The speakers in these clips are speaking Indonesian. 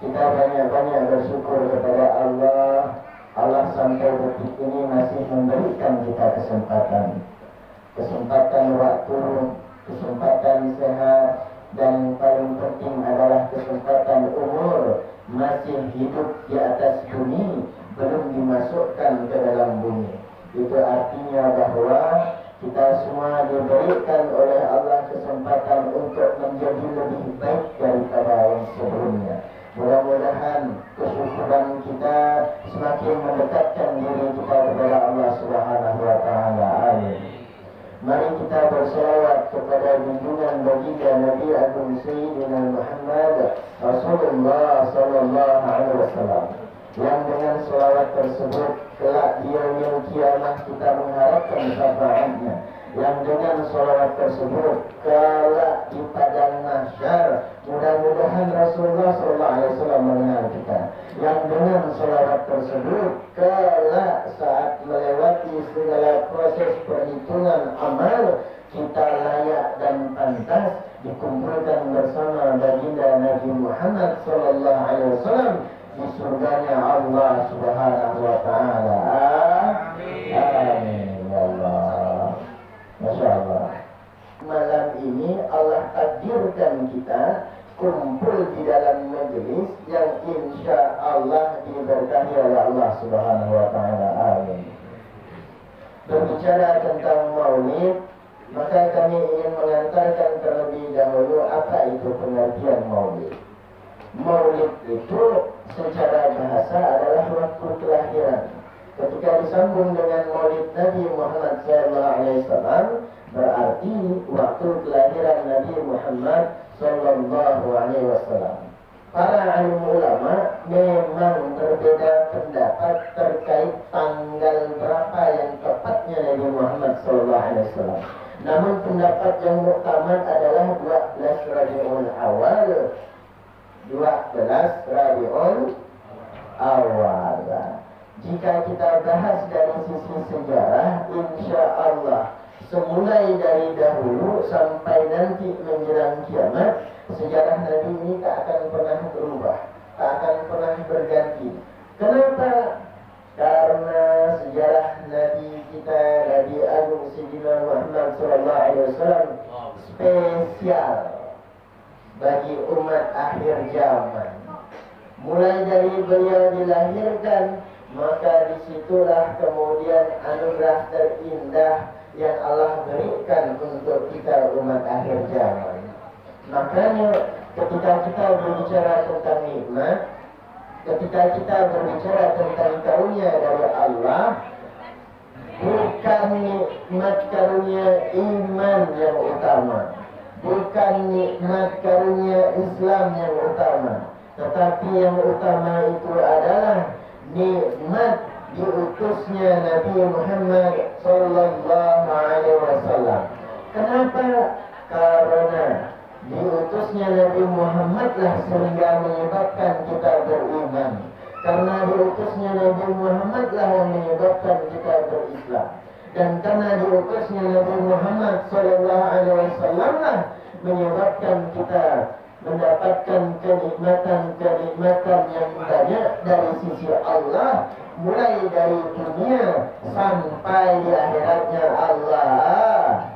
Kita banyak-banyak bersyukur kepada Allah. Allah sampai detik ini masih memberikan kita kesempatan waktu, kesempatan sehat, dan paling penting adalah kesempatan umur. Masih hidup di atas bumi, belum dimasukkan ke dalam bumi. Itu artinya bahwa kita semua diberikan oleh Allah kesempatan untuk menjadi lebih baik daripada yang sebelumnya. Mudah-mudahan kesyukuran kita semakin mendekatkan diri kita kepada Allah Subhanahu wa taala. Amin. Mari kita berselawat kepada junjungan baginda Nabi Agung Sayyidina Muhammad Rasulullah sallallahu alaihi wasallam, yang dengan selawat tersebut kelak di yaumil kiamah kita mengharapkan syafaatnya, yang dengan selawat tersebut kelak di padang mahsyar mudah-mudahan Rasulullah sallallahu alaihi wasallam mengenal kita, yang dengan selawat tersebut kelak saat melewati segala proses perhitungan amal kita layak dan pantas dikumpulkan bersama baginda Nabi Muhammad sallallahu alaihi wasallam di surganya Allah Subhanahu wa taala. Amin. Amin ya Allah. Masya Allah. Malam ini Allah takdirkan kita kumpul di dalam majelis yang insya Allah diberkahi oleh Allah Subhanahu wa taala. Amin. Berbicara tentang maulid, maka kami ingin mengantarkan terlebih dahulu apa itu pengertian maulid. Maulid itu secara bahasa adalah waktu kelahiran. Ketika disambung dengan maulid Nabi Muhammad SAW, berarti waktu kelahiran Nabi Muhammad SAW. Para alim ulama memang berbeda pendapat terkait tanggal berapa yang tepatnya Nabi Muhammad SAW. Namun pendapat yang muktamad adalah 12 Rabiul Awal. 12 Rabiul Awal. Jika kita bahas dari sisi sejarah, insya Allah semulai dari dahulu sampai nanti menjelang kiamat, sejarah Nabi ini tak akan pernah berubah, tak akan pernah berganti. Kenapa? Karena sejarah Nabi kita, Nabi Agung Sayyidina Muhammad SAW spesial bagi umat akhir zaman. Mulai dari beliau dilahirkan, maka disitulah kemudian anugerah terindah yang Allah berikan untuk kita umat akhir zaman. Makanya ketika kita berbicara tentang nikmat, ketika kita berbicara tentang karunia dari Allah, bukan nikmat karunia iman yang utama, bukan nikmat karunia Islam yang utama, tetapi yang utama itu adalah nikmat diutusnya Nabi Muhammad sallallahu alaihi wasallam. Kenapa? Karena diutusnya Nabi Muhammad lah sehingga menyebabkan kita beriman. Karena diutusnya Nabi Muhammad lah yang menyebabkan kita berislam. Dan karena diutusnya Nabi Muhammad sallallahu alaihi wasallam lah menyebabkan kita mendapatkan kenikmatan-kenikmatan yang banyak dari sisi Allah, mulai dari dunia sampai di akhiratnya Allah.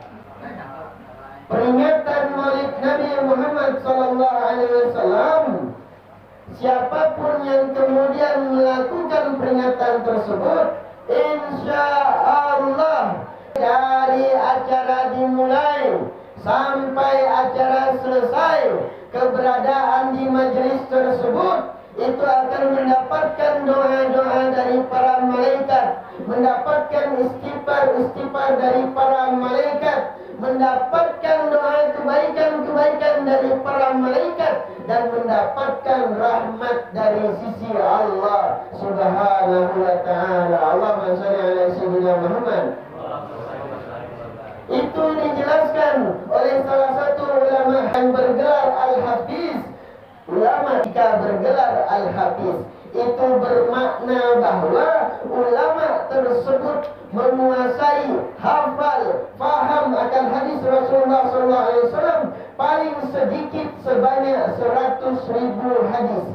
Peringatan Maulid Nabi Muhammad SAW, siapapun yang kemudian melakukan peringatan tersebut, insya Allah dari acara dimulai sampai acara selesai, keberadaan di majelis tersebut itu akan mendapatkan doa-doa dari para malaikat, mendapatkan istighfar dari para malaikat, mendapatkan doa kebaikan-kebaikan dari para malaikat, dan mendapatkan rahmat dari sisi Allah Subhanahu wa taala. Allahumma shalli ala sayyidina Muhammad. Itu dijelaskan oleh salah satu ulama yang bergelar Al-Hafiz. Ulama jika bergelar Al-Hafiz itu bermakna bahwa ulama tersebut menguasai, hafal, faham akan hadis Rasulullah SAW paling sedikit sebanyak 100.000 hadis.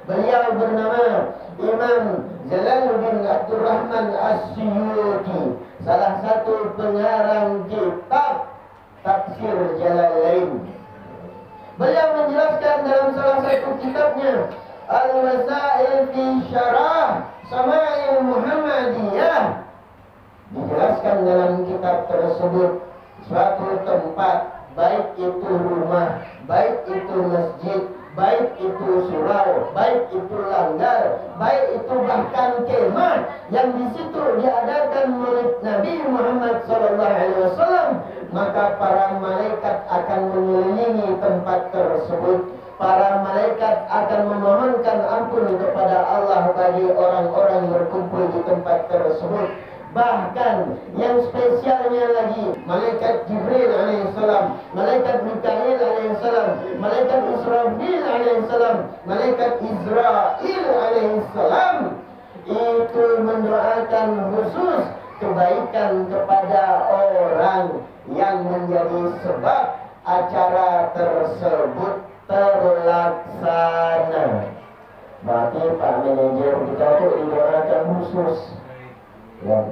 Beliau bernama Imam Jalaluddin Abdul Rahman As-Suyuti, salah satu pengarang kitab Tafsir Jalalain. Beliau menjelaskan dalam salah satu kitabnya Al-Masail fi Syarah Sama'il Muhammadiyah. Dijelaskan dalam kitab tersebut suatu tempat, baik itu rumah, baik itu masjid, baik itu surau, baik itu langgar, baik itu bahkan kemah yang di situ diadakan maulid Nabi Muhammad SAW, maka para malaikat akan mengelilingi tempat tersebut. Para malaikat akan memohonkan ampun kepada Allah bagi orang-orang berkumpul di tempat tersebut. Bahkan yang spesialnya lagi, malaikat Jibril alaihissalam, malaikat Mikail alaihissalam, malaikat Israfil alaihissalam, malaikat Israel alaihissalam itu mendoakan khusus kebaikan kepada orang yang menjadi sebab acara tersebut terlaksana. Berarti Pak Manajer kita itu didoakan khusus. Ya.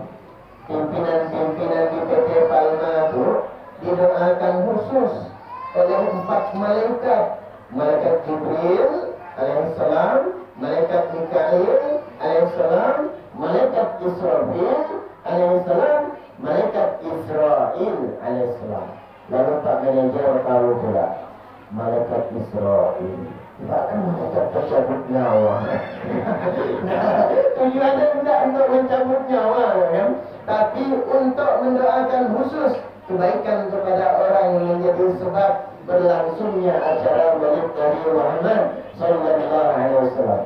Pimpinan-pimpinan di PT Palma itu didoakan khusus oleh 4 malaikat. Malaikat Jibril alaihissalam, malaikat Mikail alaihissalam, malaikat Israfil alaihissalam, malaikat Israel alaihissalam. Lalu Pak Manajer tahu pula malaikat Israel, bahkan malaikat pencabut nyawa. Tujuannya tidak untuk mencabut nyawa, ya, tapi untuk mendoakan khusus kebaikan kepada orang yang menjadi sebab berlangsungnya acara maulid Nabi Muhammad sallallahu alaihi wasallam.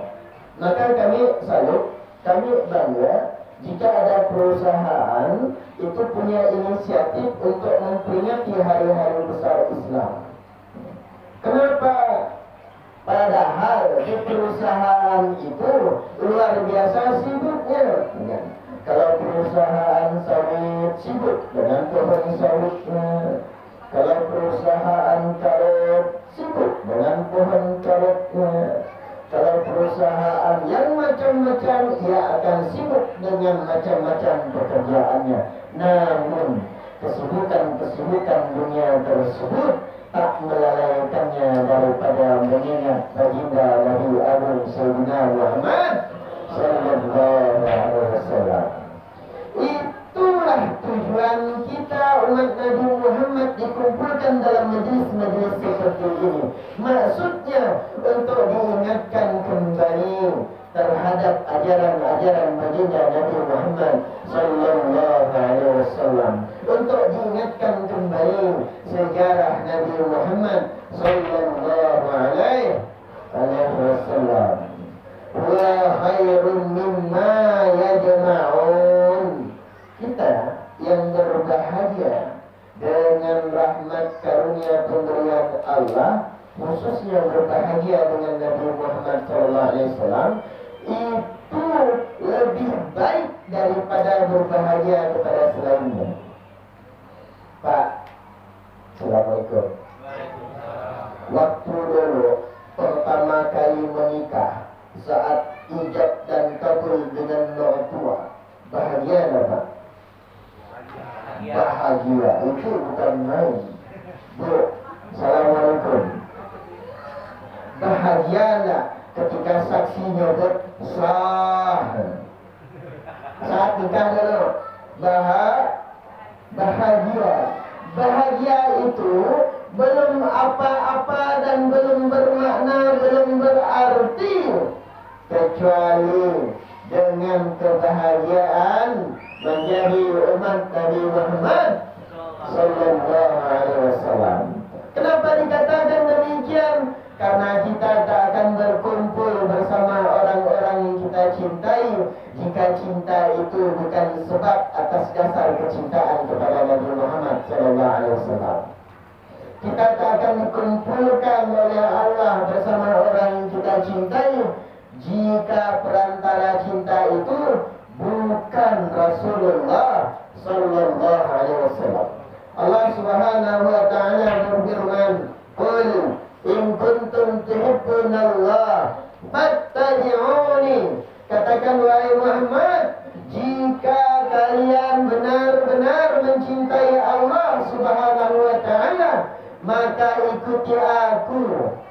Maka kami salut, kami bangga jika ada perusahaan itu punya inisiatif untuk memperingati hari-hari besar Islam. Kenapa? Padahal di perusahaan itu luar biasa sibuknya. Ya. Kalau perusahaan sawit sibuk dengan pohon sawitnya. Kalau perusahaan karet sibuk dengan pohon karetnya. Kalau perusahaan yang macam-macam, ia akan sibuk dengan macam-macam pekerjaannya. Namun kesibukan-kesibukan dunia tersebut tak melalaikannya daripada mengingat baginda Nabi Agung Sayyidina Muhammad sallallahu alaihi wasallam. Itulah tujuan kita umat Nabi Muhammad dikumpulkan dalam majlis-majlis seperti ini. Maksudnya untuk diingatkan kembali terhadap ajaran-ajaran baginda Nabi Muhammad sallallahu alaihi wasallam, untuk diingatkan kembali sejarah Nabi Muhammad sallallahu alaihi wasallam. Wa khairun mimma yajma'un. Kita yang berbahagia dengan rahmat karunia pemberian Allah, khususnya berbahagia dengan Nabi Muhammad sallallahu alaihi wasallam, itu lebih baik daripada berbahagia kepada selainnya. Pak, assalamualaikum. Waktu dulu pertama kali menikah, saat ijab dan kabul dengan orang tua, bahagia enggak, Pak? Bahagia itu bukan main. Bu, assalamualaikum. Bahagialah ketika saksi nyebut sah. Saat nikah dulu bahagia. Bahagia itu belum apa-apa dan belum bermakna, belum berarti kecuali dengan kebahagiaan menjadi umat Nabi Muhammad sallallahu alaihi wasallam. Kenapa dikatakan demikian? Karena kita tak akan berkumpul bersama orang-orang yang kita cintai jika cinta itu bukan sebab atas dasar kecintaan kepada Nabi Muhammad sallallahu alaihi wasallam. Kita tak akan dikumpulkan oleh Allah bersama orang yang kita cintai jika perantara cinta itu bukan Rasulullah sallallahu alaihi wasallam. Allah Subhanahu wa taala berfirman, "Qul in kuntum tuhibbunallah fattabi'uni mengatakan, wahai Muhammad, jika kalian benar-benar mencintai Allah Subhanahu wa ta'ala, maka ikuti aku